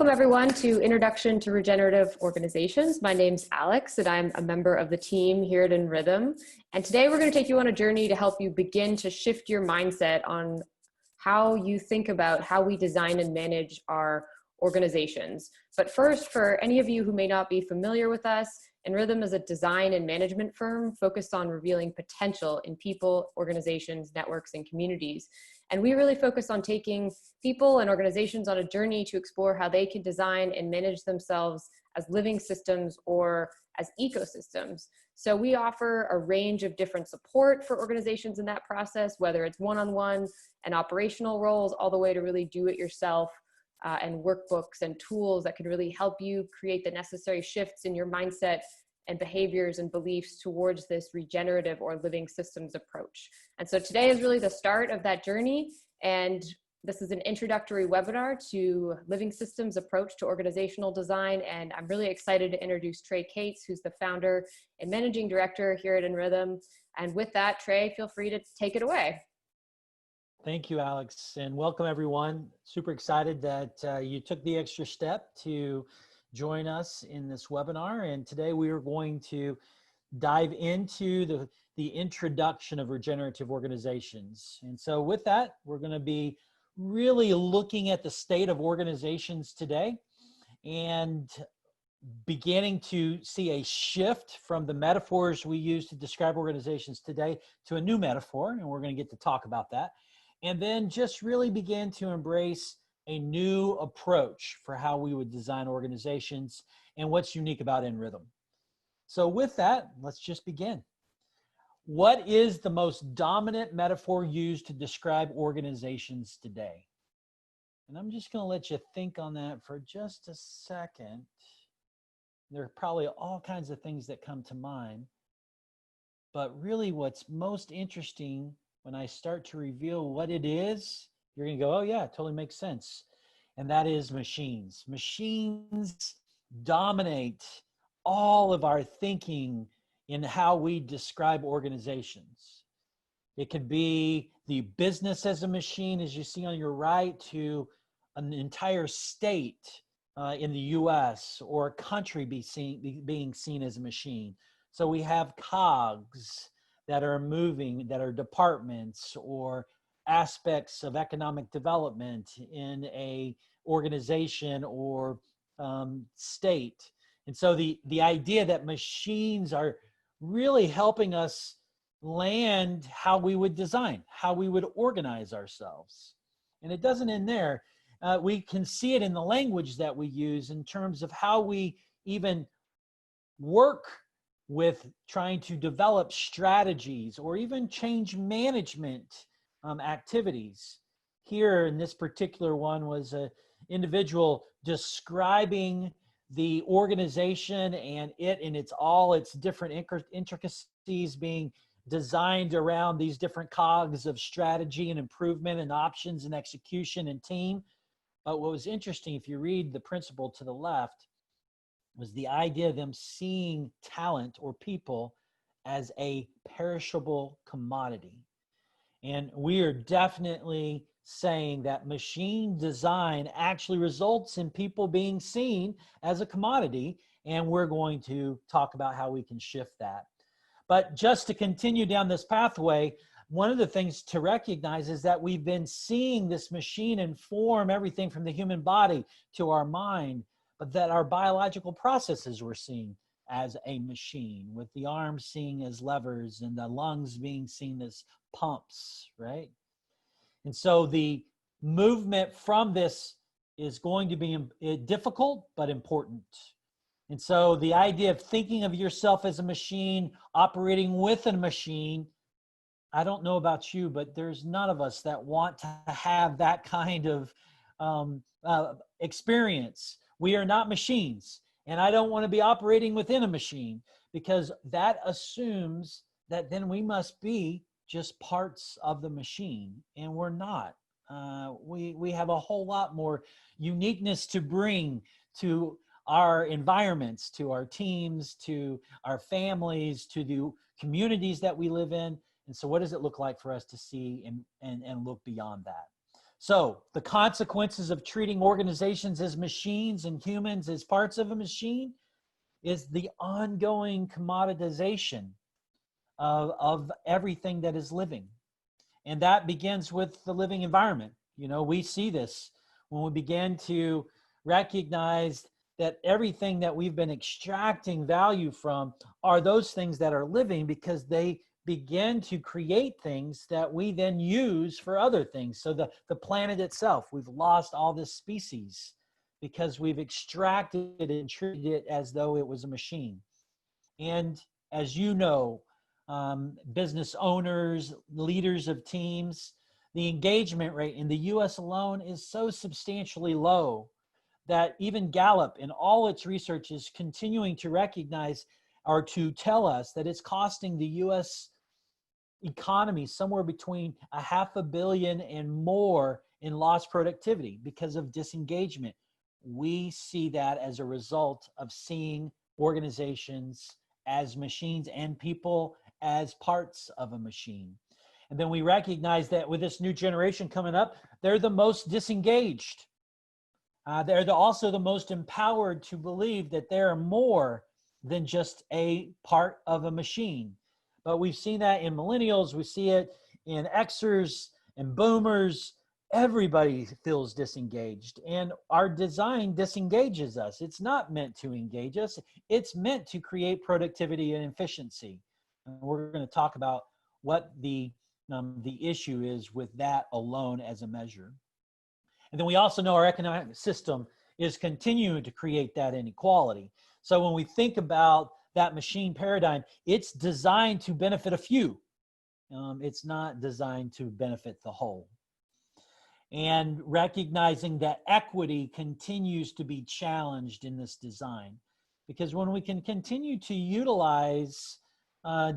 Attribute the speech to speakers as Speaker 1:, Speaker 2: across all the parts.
Speaker 1: Welcome everyone to Introduction to Regenerative Organizations. My name's Alex and I'm a member of the team here at In Rhythm. And today we're going to take you on a journey to help you begin to shift your mindset on how you think about how we design and manage our organizations. But first, for any of you who may not be familiar with us, In Rhythm is a design and management firm focused on revealing potential in people, organizations, networks, and communities. And we really focus on taking people and organizations on a journey to explore how they can design and manage themselves as living systems or as ecosystems. So we offer a range of different support for organizations in that process, whether it's one-on-one and operational roles, all the way to really do-it-yourself and workbooks and tools that can really help you create the necessary shifts in your mindset and behaviors and beliefs towards this regenerative or living systems approach. And so today is really the start of that journey. And this is an introductory webinar to living systems approach to organizational design. And I'm really excited to introduce Trey Cates, who's the founder and managing director here at In Rhythm. And with that, Trey, feel free to take it away.
Speaker 2: Thank you, Alex, and welcome everyone. Super excited that you took the extra step to join us in this webinar. And today we are going to dive into the introduction of regenerative organizations. And so with that, we're going to be really looking at the state of organizations today and beginning to see a shift from the metaphors we use to describe organizations today to a new metaphor. And we're going to get to talk about that. And then just really begin to embrace a new approach for how we would design organizations and what's unique about In Rhythm. So with that, let's just begin. What is the most dominant metaphor used to describe organizations today? And I'm just going to let you think on that for just a second. There are probably all kinds of things that come to mind. But really what's most interesting when I start to reveal what it is, you're going to go, oh yeah, it totally makes sense. And that is machines. Machines dominate all of our thinking in how we describe organizations. It could be the business as a machine, as you see on your right, to an entire state in the US or a country being seen as a machine. So we have cogs that are moving, that are departments or aspects of economic development in a organization or state. And so the idea that machines are really helping us land how we would design, how we would organize ourselves. And it doesn't end there. We can see it in the language that we use in terms of how we even work with trying to develop strategies or even change management activities. Here in this particular one was an individual describing the organization and it in all its different intricacies being designed around these different cogs of strategy and improvement and options and execution and team. But what was interesting, if you read the principle to the left, was the idea of them seeing talent or people as a perishable commodity. And we are definitely saying that machine design actually results in people being seen as a commodity, and we're going to talk about how we can shift that. But just to continue down this pathway, one of the things to recognize is that we've been seeing this machine inform everything from the human body to our mind, but that our biological processes were seen as a machine, with the arms seen as levers and the lungs being seen as pumps, right? And so the movement from this is going to be difficult, but important. And so the idea of thinking of yourself as a machine, operating with a machine, I don't know about you, but there's none of us that want to have that kind of experience. We are not machines, and I don't want to be operating within a machine, because that assumes that then we must be just parts of the machine, and we're not. We have a whole lot more uniqueness to bring to our environments, to our teams, to our families, to the communities that we live in. And so what does it look like for us to see and look beyond that? So the consequences of treating organizations as machines and humans as parts of a machine is the ongoing commoditization of everything that is living. And that begins with the living environment. You know, we see this when we begin to recognize that everything that we've been extracting value from are those things that are living, because they begin to create things that we then use for other things. So the planet itself, we've lost all this species because we've extracted it and treated it as though it was a machine. And as you know, business owners, leaders of teams, the engagement rate in the US alone is so substantially low that even Gallup in all its research is continuing to recognize or to tell us that it's costing the US economy somewhere between $500 million and more in lost productivity because of disengagement. We see that as a result of seeing organizations as machines and people as parts of a machine. And then we recognize that with this new generation coming up, they're the most disengaged. They're also the most empowered to believe that they're more than just a part of a machine. But we've seen that in millennials, we see it in Xers and boomers. Everybody feels disengaged, and our design disengages us. It's not meant to engage us. It's meant to create productivity and efficiency. And we're going to talk about what the issue is with that alone as a measure. And then we also know our economic system is continuing to create that inequality. So when we think about that machine paradigm, it's designed to benefit a few. It's not designed to benefit the whole. And recognizing that equity continues to be challenged in this design. Because when we can continue to utilize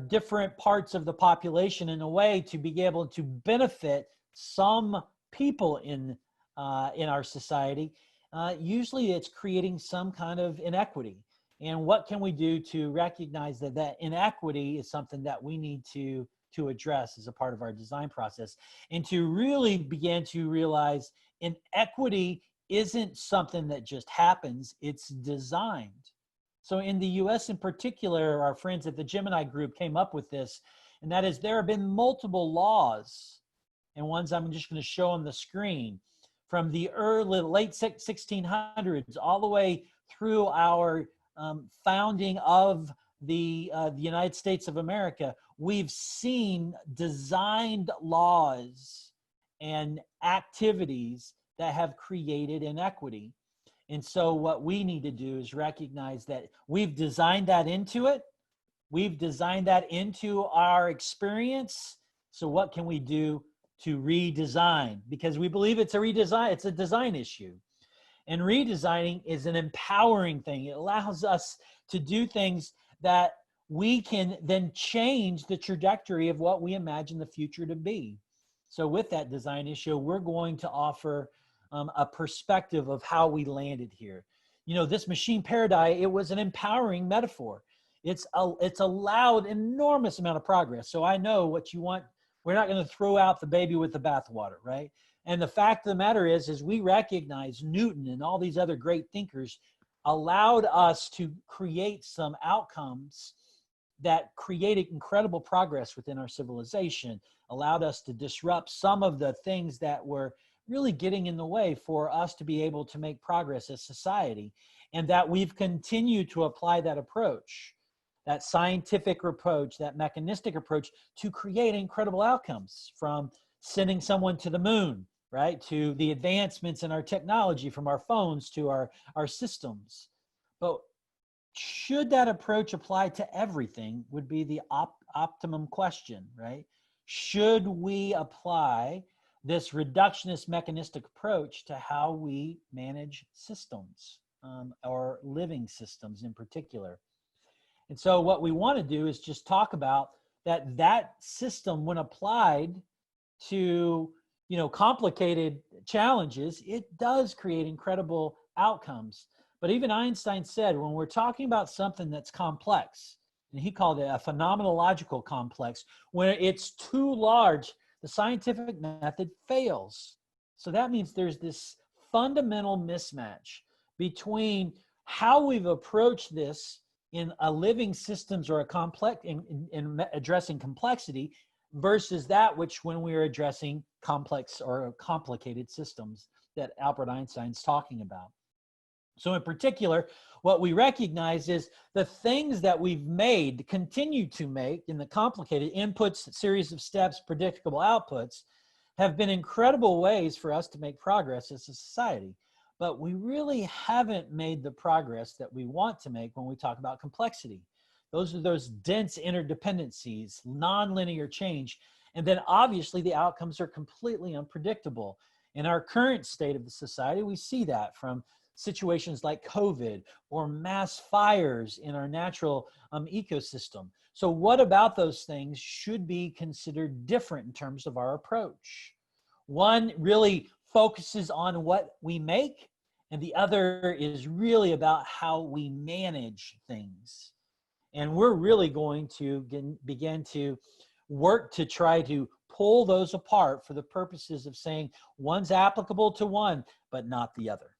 Speaker 2: different parts of the population in a way to be able to benefit some people in our society, usually it's creating some kind of inequity. And what can we do to recognize that that inequity is something that we need to address as a part of our design process, and to really begin to realize inequity isn't something that just happens, it's designed. So in the US in particular, our friends at the Gemini Group came up with this, and that is there have been multiple laws, and ones I'm just going to show on the screen, from the late 1600s all the way through our founding of the United States of America. We've seen designed laws and activities that have created inequity. And so what we need to do is recognize that we've designed that into it. We've designed that into our experience. So what can we do to redesign? Because we believe it's a redesign, it's a design issue. And redesigning is an empowering thing. It allows us to do things that we can then change the trajectory of what we imagine the future to be. So with that design issue, we're going to offer a perspective of how we landed here. You know, this machine paradigm, it was an empowering metaphor. It's allowed enormous amount of progress. So I know what you want. We're not going to throw out the baby with the bathwater, right? And the fact of the matter is we recognize Newton and all these other great thinkers allowed us to create some outcomes that created incredible progress within our civilization, allowed us to disrupt some of the things that were really getting in the way for us to be able to make progress as society, and that we've continued to apply that approach, that scientific approach, that mechanistic approach, to create incredible outcomes, from sending someone to the moon, right, to the advancements in our technology, from our phones to our systems. But should that approach apply to everything would be the optimum question, right? Should we apply this reductionist mechanistic approach to how we manage systems, or living systems in particular? And so what we want to do is just talk about that system, when applied to, you know, complicated challenges, it does create incredible outcomes. But even Einstein said, when we're talking about something that's complex, and he called it a phenomenological complex, when it's too large, the scientific method fails. So that means there's this fundamental mismatch between how we've approached this in a living systems or a complex in addressing complexity versus that which when we are addressing complex or complicated systems that Albert Einstein's talking about. So in particular, what we recognize is the things that we've made, continue to make in the complicated inputs, series of steps, predictable outputs, have been incredible ways for us to make progress as a society. But we really haven't made the progress that we want to make when we talk about complexity. Those are those dense interdependencies, nonlinear change, and then obviously the outcomes are completely unpredictable. In our current state of the society, we see that from situations like COVID or mass fires in our natural ecosystem. So what about those things should be considered different in terms of our approach? One really focuses on what we make, and the other is really about how we manage things. And we're really going to begin to work to try to pull those apart for the purposes of saying one's applicable to one, but not the other.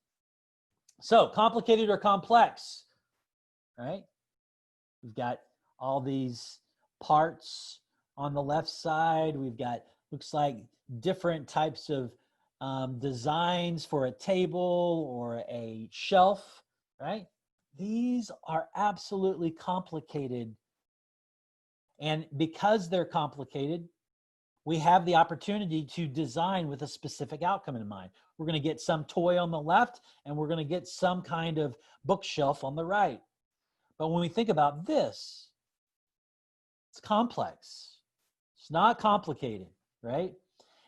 Speaker 2: So complicated or complex, right? We've got all these parts on the left side. We've got, looks like different types of designs for a table or a shelf, right? These are absolutely complicated. And because they're complicated, we have the opportunity to design with a specific outcome in mind. We're going to get some toy on the left, and we're going to get some kind of bookshelf on the right. But when we think about this, it's complex. It's not complicated, right?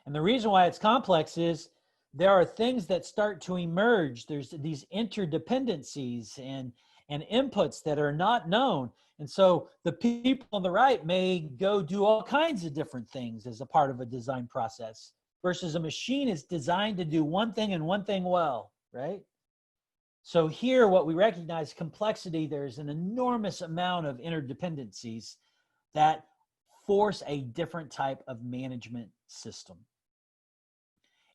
Speaker 2: And the reason why it's complex is there are things that start to emerge. There's these interdependencies and inputs that are not known. And so the people on the right may go do all kinds of different things as a part of a design process versus a machine is designed to do one thing and one thing well, right? So here, what we recognize complexity, there's an enormous amount of interdependencies that force a different type of management system.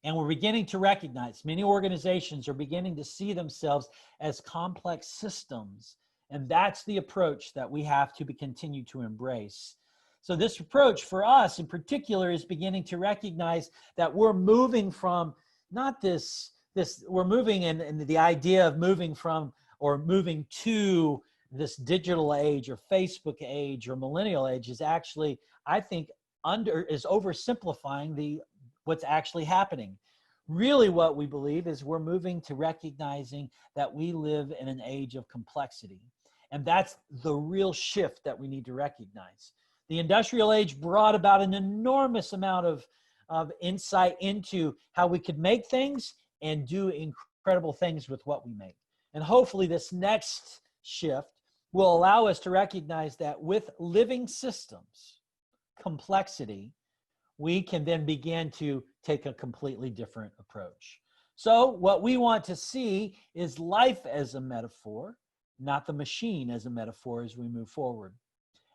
Speaker 2: And we're beginning to recognize, many organizations are beginning to see themselves as complex systems. And that's the approach that we have to continue to embrace. So this approach for us in particular is beginning to recognize that we're moving from not we're moving in the idea of moving from or moving to this digital age or Facebook age or millennial age is actually, I think, is oversimplifying what's actually happening. Really what we believe is we're moving to recognizing that we live in an age of complexity. And that's the real shift that we need to recognize. The industrial age brought about an enormous amount of insight into how we could make things and do incredible things with what we make. And hopefully this next shift will allow us to recognize that with living systems, complexity, we can then begin to take a completely different approach. So what we want to see is life as a metaphor, not the machine as a metaphor as we move forward.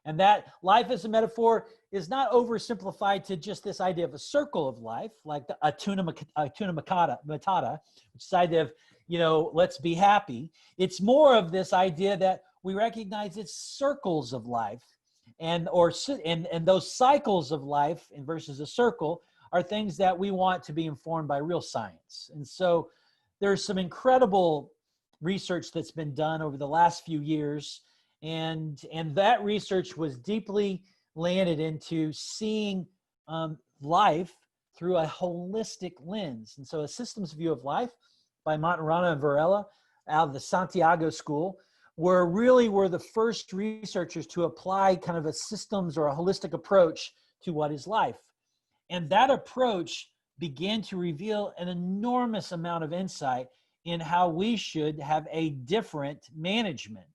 Speaker 2: And that life as a metaphor is not oversimplified to just this idea of a circle of life, like the Hakuna Matata, which is the idea of, let's be happy. It's more of this idea that we recognize it's circles of life. And those cycles of life versus a circle are things that we want to be informed by real science. And so there's some incredible research that's been done over the last few years. And that research was deeply landed into seeing life through a holistic lens. And so a systems view of life by Monterano and Varela out of the Santiago School were the first researchers to apply kind of a systems or a holistic approach to what is life. And that approach began to reveal an enormous amount of insight in how we should have a different management.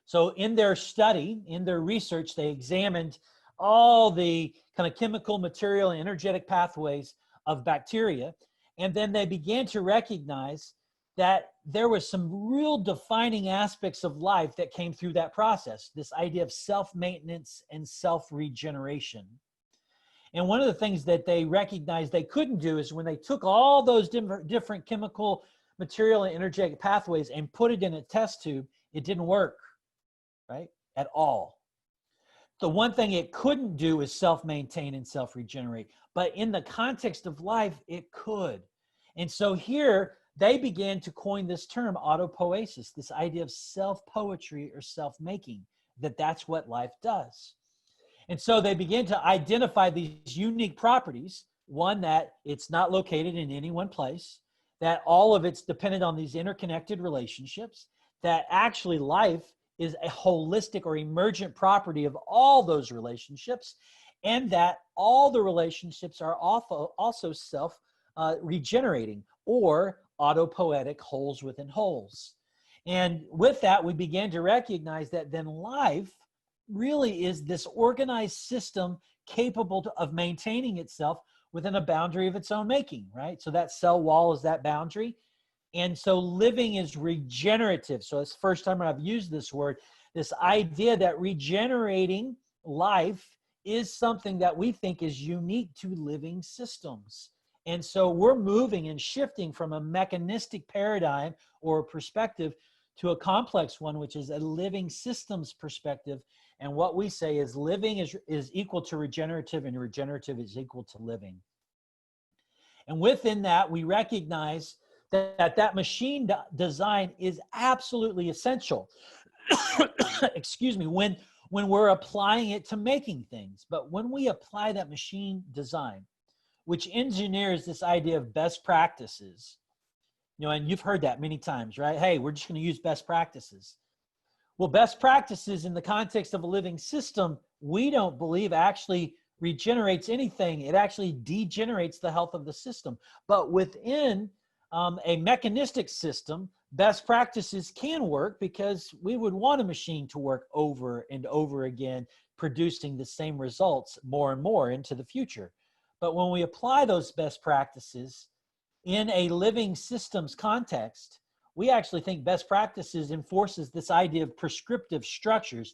Speaker 2: So in their study, in their research, they examined all the kind of chemical, material, and energetic pathways of bacteria. And then they began to recognize that there was some real defining aspects of life that came through that process, this idea of self-maintenance and self-regeneration. And one of the things that they recognized they couldn't do is when they took all those different chemical, material, and energetic pathways and put it in a test tube, it didn't work, right? At all. The one thing it couldn't do is self-maintain and self-regenerate. But in the context of life, it could. And so here, they began to coin this term, autopoaces, this idea of self-poetry or self-making, that's what life does. And so they begin to identify these unique properties. One, that it's not located in any one place, that all of it's dependent on these interconnected relationships, that actually life is a holistic or emergent property of all those relationships, and that all the relationships are also self-regenerating or autopoetic wholes within wholes. And with that, we began to recognize that then life really is this organized system capable of maintaining itself within a boundary of its own making, right? So that cell wall is that boundary. And so living is regenerative. So it's the first time I've used this word, this idea that regenerating life is something that we think is unique to living systems. And so we're moving and shifting from a mechanistic paradigm or perspective to a complex one, which is a living systems perspective. And what we say is living is equal to regenerative, and regenerative is equal to living. And within that, we recognize that machine design is absolutely essential. Excuse me, when we're applying it to making things. But when we apply that machine design, which engineers this idea of best practices, and you've heard that many times, right? Hey, we're just going to use best practices. Well, best practices in the context of a living system, we don't believe actually regenerates anything. It actually degenerates the health of the system. But within a mechanistic system, best practices can work because we would want a machine to work over and over again, producing the same results more and more into the future. But when we apply those best practices in a living systems context, we actually think best practices enforces this idea of prescriptive structures.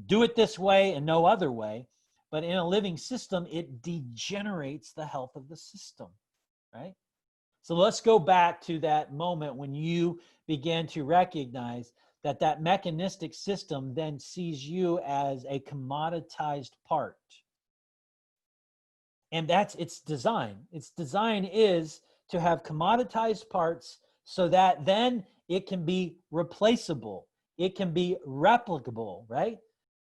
Speaker 2: Do it this way and no other way. But in a living system, it degenerates the health of the system, right? So let's go back to that moment when you began to recognize that mechanistic system then sees you as a commoditized part. And that's its design. Its design is to have commoditized parts so that then it can be replaceable. It can be replicable, right?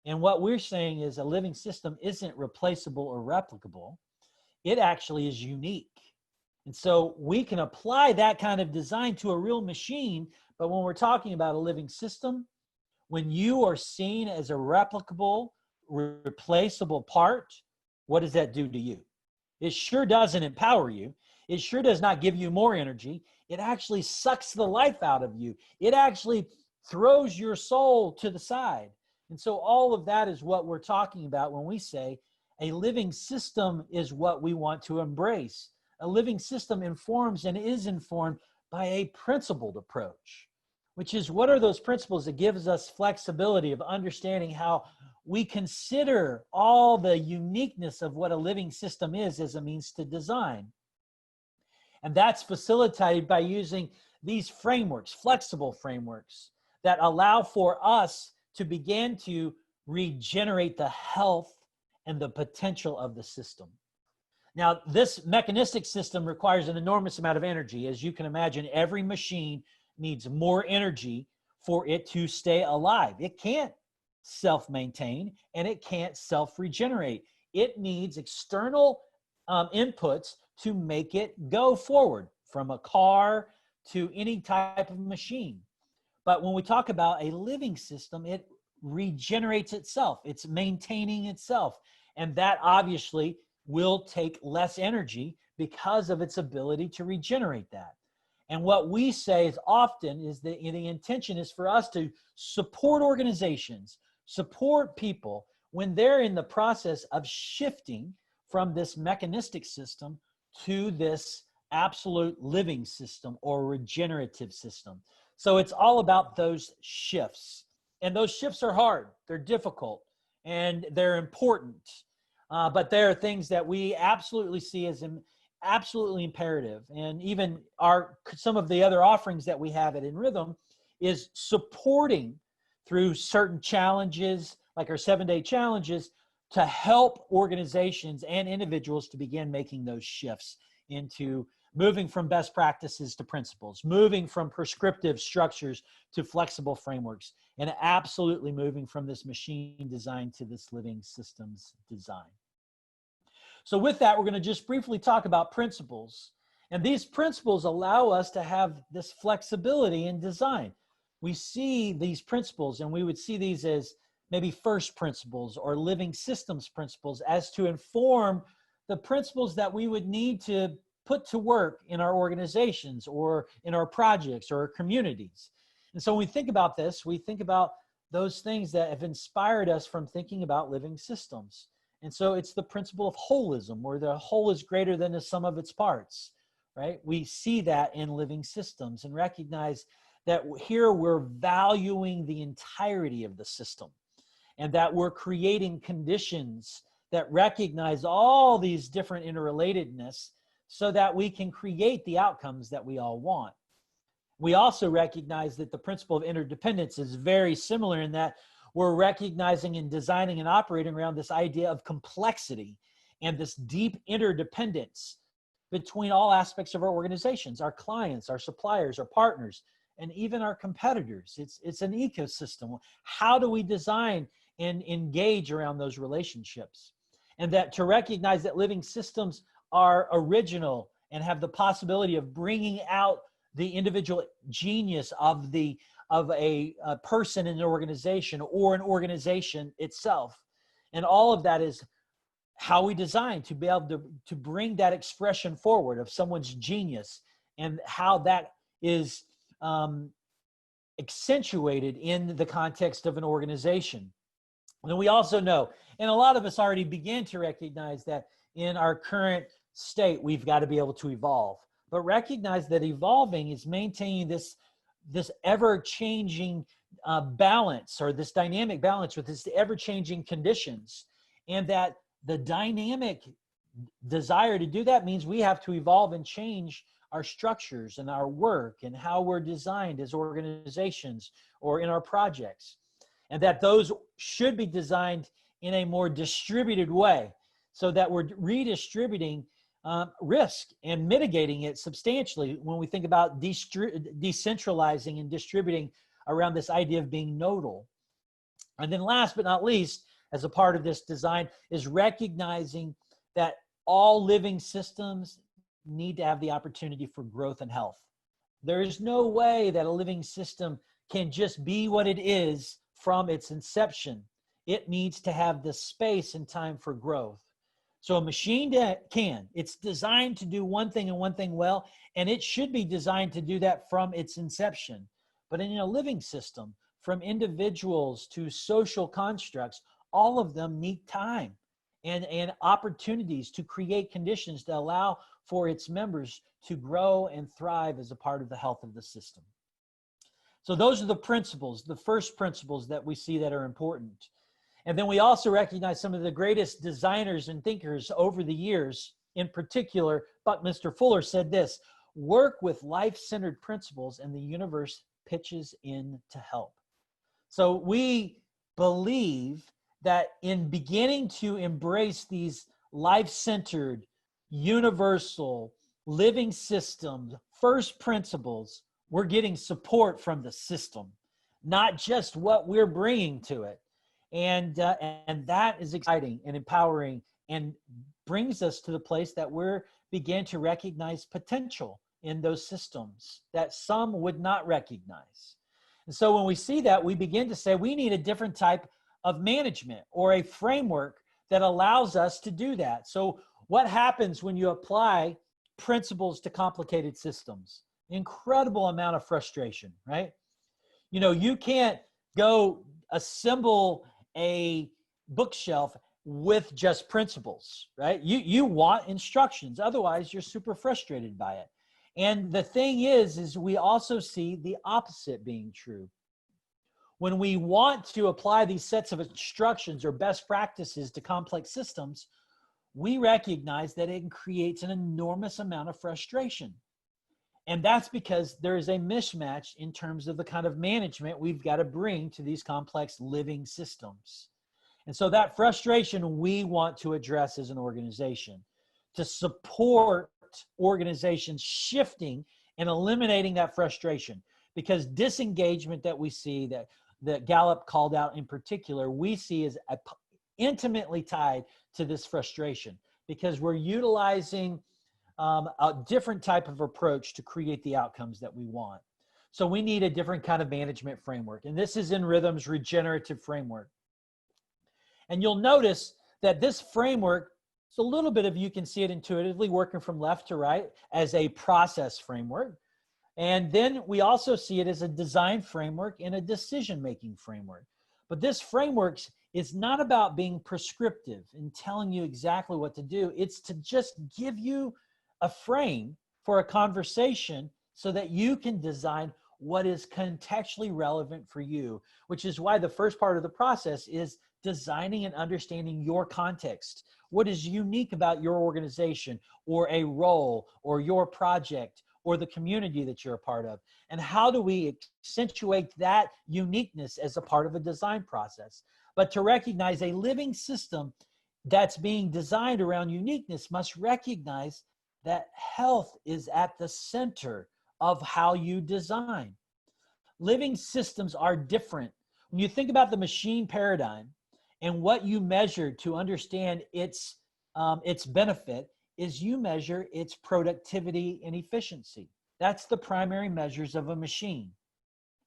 Speaker 2: And what we're saying is a living system isn't replaceable or replicable. It actually is unique. And so we can apply that kind of design to a real machine, but when we're talking about a living system, when you are seen as a replicable, replaceable part, what does that do to you? It sure doesn't empower you. It sure does not give you more energy. It actually sucks the life out of you. It actually throws your soul to the side. And so all of that is what we're talking about when we say a living system is what we want to embrace. A living system informs and is informed by a principled approach, which is what are those principles that gives us flexibility of understanding how we consider all the uniqueness of what a living system is as a means to design. And that's facilitated by using these frameworks, flexible frameworks, that allow for us to begin to regenerate the health and the potential of the system. Now, this mechanistic system requires an enormous amount of energy. As you can imagine, every machine needs more energy for it to stay alive. It can't self-maintain and it can't self-regenerate. It needs external inputs to make it go forward, from a car to any type of machine. But when we talk about a living system, it regenerates itself. It's maintaining itself. And that obviously will take less energy because of its ability to regenerate that. And what we say is often is that the intention is for us to support organizations, support people when they're in the process of shifting from this mechanistic system to this absolute living system or regenerative system. So it's all about those shifts. And those shifts are hard, they're difficult, and they're important. but there are things that we absolutely see as absolutely imperative. And even some of the other offerings that we have at In Rhythm is supporting through certain challenges, like our 7-day challenges, to help organizations and individuals to begin making those shifts into moving from best practices to principles, moving from prescriptive structures to flexible frameworks, and absolutely moving from this machine design to this living systems design. So with that, we're going to just briefly talk about principles. And these principles allow us to have this flexibility in design. We see these principles, and we would see these as maybe first principles or living systems principles, as to inform the principles that we would need to put to work in our organizations or in our projects or our communities. And so when we think about this, we think about those things that have inspired us from thinking about living systems. And so it's the principle of holism, where the whole is greater than the sum of its parts, right? We see that in living systems and recognize that here we're valuing the entirety of the system, and that we're creating conditions that recognize all these different interrelatedness so that we can create the outcomes that we all want. We also recognize that the principle of interdependence is very similar in that we're recognizing and designing and operating around this idea of complexity and this deep interdependence between all aspects of our organizations, our clients, our suppliers, our partners, and even our competitors. It's an ecosystem. How do we design and engage around those relationships? And that to recognize that living systems are original and have the possibility of bringing out the individual genius of a person in an organization or an organization itself. And all of that is how we design to be able to bring that expression forward of someone's genius, and how that is accentuated in the context of an organization. And we also know, and a lot of us already begin to recognize, that in our current state, we've got to be able to evolve. But recognize that evolving is maintaining this ever-changing balance, or this dynamic balance with this ever-changing conditions. And that the dynamic desire to do that means we have to evolve and change our structures and our work and how we're designed as organizations or in our projects. And that those should be designed in a more distributed way, so that we're redistributing risk and mitigating it substantially when we think about decentralizing and distributing around this idea of being nodal. And then last but not least, as a part of this design, is recognizing that all living systems need to have the opportunity for growth and health. There is no way that a living system can just be what it is from its inception. It needs to have the space and time for growth. So a machine can. It's designed to do one thing and one thing well, and it should be designed to do that from its inception. But in a living system, from individuals to social constructs, all of them need time and opportunities to create conditions that allow for its members to grow and thrive as a part of the health of the system. So those are the principles, the first principles that we see that are important. And then we also recognize some of the greatest designers and thinkers over the years. In particular, Buckminster Fuller said this: work with life-centered principles and the universe pitches in to help. So we believe that in beginning to embrace these life-centered, universal, living systems, first principles, we're getting support from the system, not just what we're bringing to it. And that is exciting and empowering, and brings us to the place that we're begin to recognize potential in those systems that some would not recognize. And so when we see that, we begin to say we need a different type of management or a framework that allows us to do that. So what happens when you apply principles to complicated systems? Incredible amount of frustration, right? You know, you can't go assemble a bookshelf with just principles, right? You want instructions. Otherwise, you're super frustrated by it. And the thing is we also see the opposite being true. when we want to apply these sets of instructions or best practices to complex systems, we recognize that it creates an enormous amount of frustration. And that's because there is a mismatch in terms of the kind of management we've got to bring to these complex living systems. And so that frustration we want to address as an organization to support organizations shifting and eliminating that frustration. Because disengagement that we see, that Gallup called out in particular, we see is intimately tied to this frustration, because we're utilizing a different type of approach to create the outcomes that we want. So we need a different kind of management framework. And this is in Rhythm's Regenerative Framework. And you'll notice that this framework, it's a little bit of, you can see it intuitively working from left to right as a process framework. And then we also see it as a design framework and a decision-making framework. But this framework is not about being prescriptive and telling you exactly what to do. It's to just give you a frame for a conversation so that you can design what is contextually relevant for you, which is why the first part of the process is designing and understanding your context. What is unique about your organization or a role or your project or the community that you're a part of? And how do we accentuate that uniqueness as a part of a design process? But to recognize a living system that's being designed around uniqueness must recognize that health is at the center of how you design. Living systems are different. When you think about the machine paradigm and what you measure to understand its benefit, is you measure its productivity and efficiency. That's the primary measures of a machine.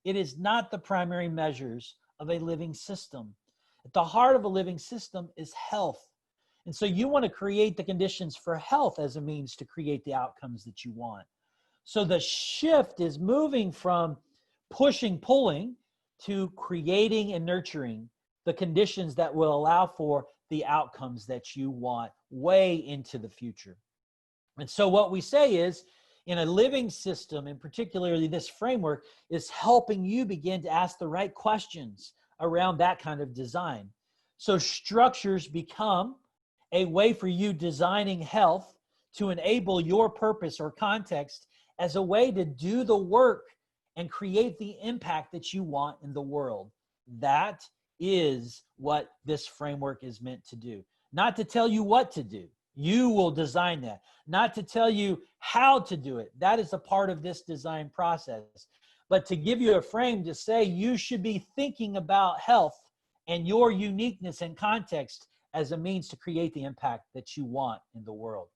Speaker 2: It is not the primary measures of a living system. At the heart of a living system is health. And so you want to create the conditions for health as a means to create the outcomes that you want. So the shift is moving from pushing, pulling, to creating and nurturing the conditions that will allow for the outcomes that you want way into the future. And so what we say is, in a living system, and particularly this framework, is helping you begin to ask the right questions around that kind of design. So structures become a way for you designing health to enable your purpose or context as a way to do the work and create the impact that you want in the world. That is what this framework is meant to do. Not to tell you what to do. You will design that. Not to tell you how to do it. That is a part of this design process. But to give you a frame to say you should be thinking about health and your uniqueness and context as a means to create the impact that you want in the world.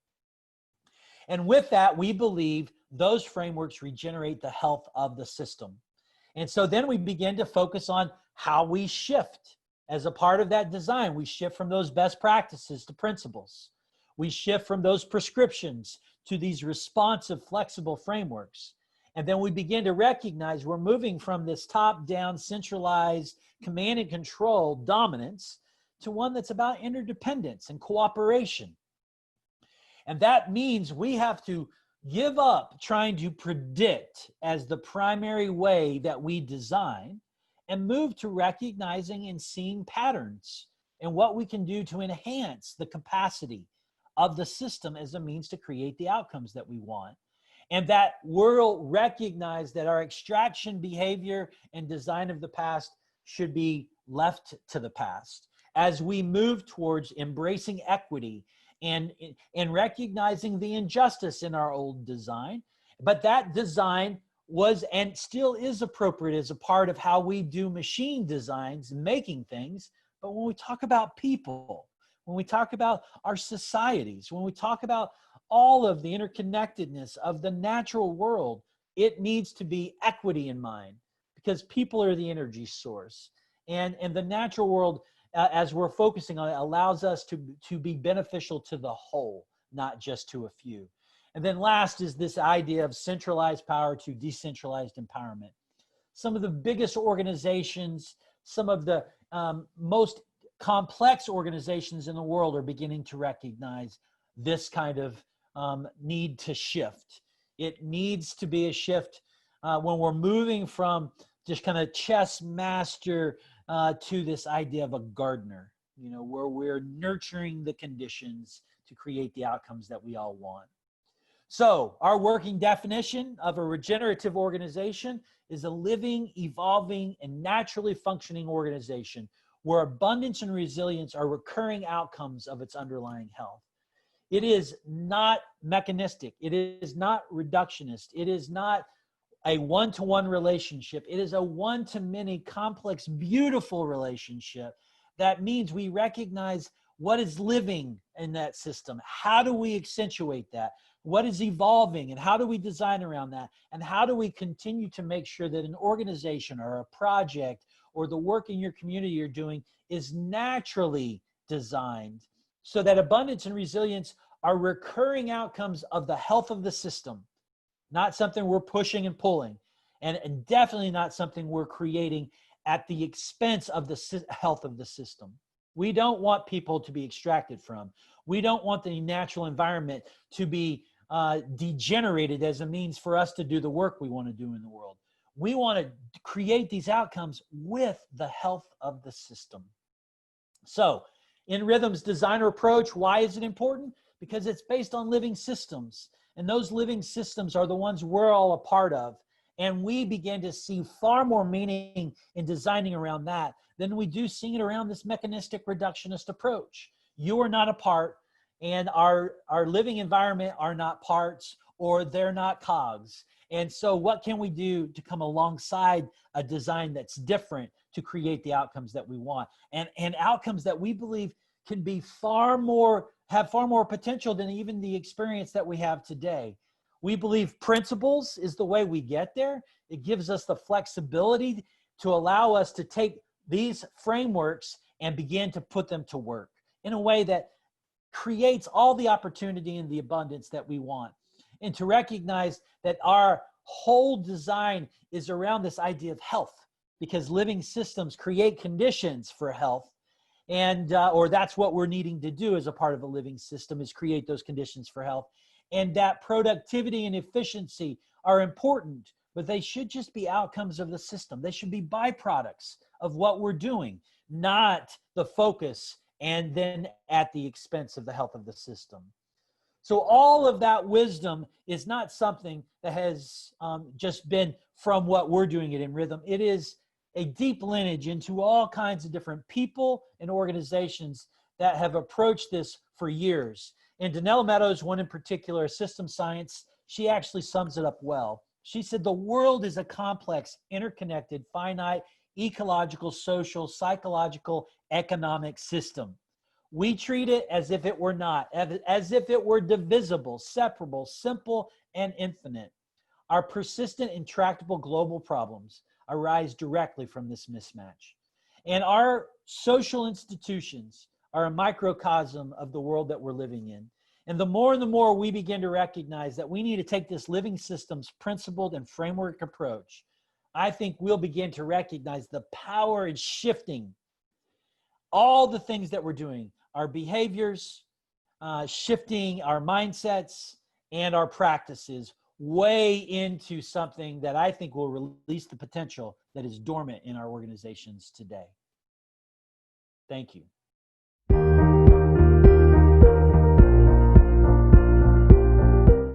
Speaker 2: And with that, we believe those frameworks regenerate the health of the system. And so then we begin to focus on how we shift. As a part of that design, we shift from those best practices to principles. We shift from those prescriptions to these responsive, flexible frameworks. And then we begin to recognize we're moving from this top-down, centralized, command and control dominance to one that's about interdependence and cooperation. And that means we have to give up trying to predict as the primary way that we design and move to recognizing and seeing patterns and what we can do to enhance the capacity of the system as a means to create the outcomes that we want. And that we'll recognize that our extraction behavior and design of the past should be left to the past as we move towards embracing equity and recognizing the injustice in our old design. But that design was and still is appropriate as a part of how we do machine designs, making things. But when we talk about people, when we talk about our societies, when we talk about all of the interconnectedness of the natural world, it needs to be equity in mind, because people are the energy source. And the natural world, as we're focusing on it, allows us to be beneficial to the whole, not just to a few. And then last is this idea of centralized power to decentralized empowerment. Some of the biggest organizations, some of the most complex organizations in the world are beginning to recognize this kind of need to shift. It needs to be a shift when we're moving from just kind of chess master to this idea of a gardener, you know, where we're nurturing the conditions to create the outcomes that we all want. So our working definition of a regenerative organization is a living, evolving, and naturally functioning organization where abundance and resilience are recurring outcomes of its underlying health. It is not mechanistic. It is not reductionist. It is not a one-to-one relationship. It is a one-to-many complex, beautiful relationship. That means we recognize what is living in that system. How do we accentuate that? What is evolving, and how do we design around that? And how do we continue to make sure that an organization or a project or the work in your community you're doing is naturally designed so that abundance and resilience are recurring outcomes of the health of the system, not something we're pushing and pulling, and definitely not something we're creating at the expense of the health of the system. We don't want people to be extracted from. We don't want the natural environment to be degenerated as a means for us to do the work we want to do in the world. We want to create these outcomes with the health of the system. So in Rhythm's designer approach, why is it important? Because it's based on living systems. And those living systems are the ones we're all a part of. And we begin to see far more meaning in designing around that than we do seeing it around this mechanistic reductionist approach. You are not a part, and our living environment are not parts, or they're not cogs. And so what can we do to come alongside a design that's different to create the outcomes that we want, and outcomes that we believe can be have far more potential than even the experience that we have today. We believe principles is the way we get there. It gives us the flexibility to allow us to take these frameworks and begin to put them to work in a way that creates all the opportunity and the abundance that we want. And to recognize that our whole design is around this idea of health, because living systems create conditions for health. And or that's what we're needing to do as a part of a living system, is create those conditions for health. And that productivity and efficiency are important, but they should just be outcomes of the system. They should be byproducts of what we're doing, not the focus and then at the expense of the health of the system. So all of that wisdom is not something that has just been from what we're doing it in Rhythm. It is a deep lineage into all kinds of different people and organizations that have approached this for years. And Danella Meadows, one in particular, system science, she actually sums it up well. She said, the world is a complex, interconnected, finite, ecological, social, psychological, economic system. We treat it as if it were not, as if it were divisible, separable, simple, and infinite. Our persistent, intractable global problems arise directly from this mismatch. And our social institutions are a microcosm of the world that we're living in. And the more we begin to recognize that we need to take this living systems principled and framework approach, I think we'll begin to recognize the power in shifting all the things that we're doing, our behaviors, shifting our mindsets and our practices way into something that I think will release the potential that is dormant in our organizations today. Thank you.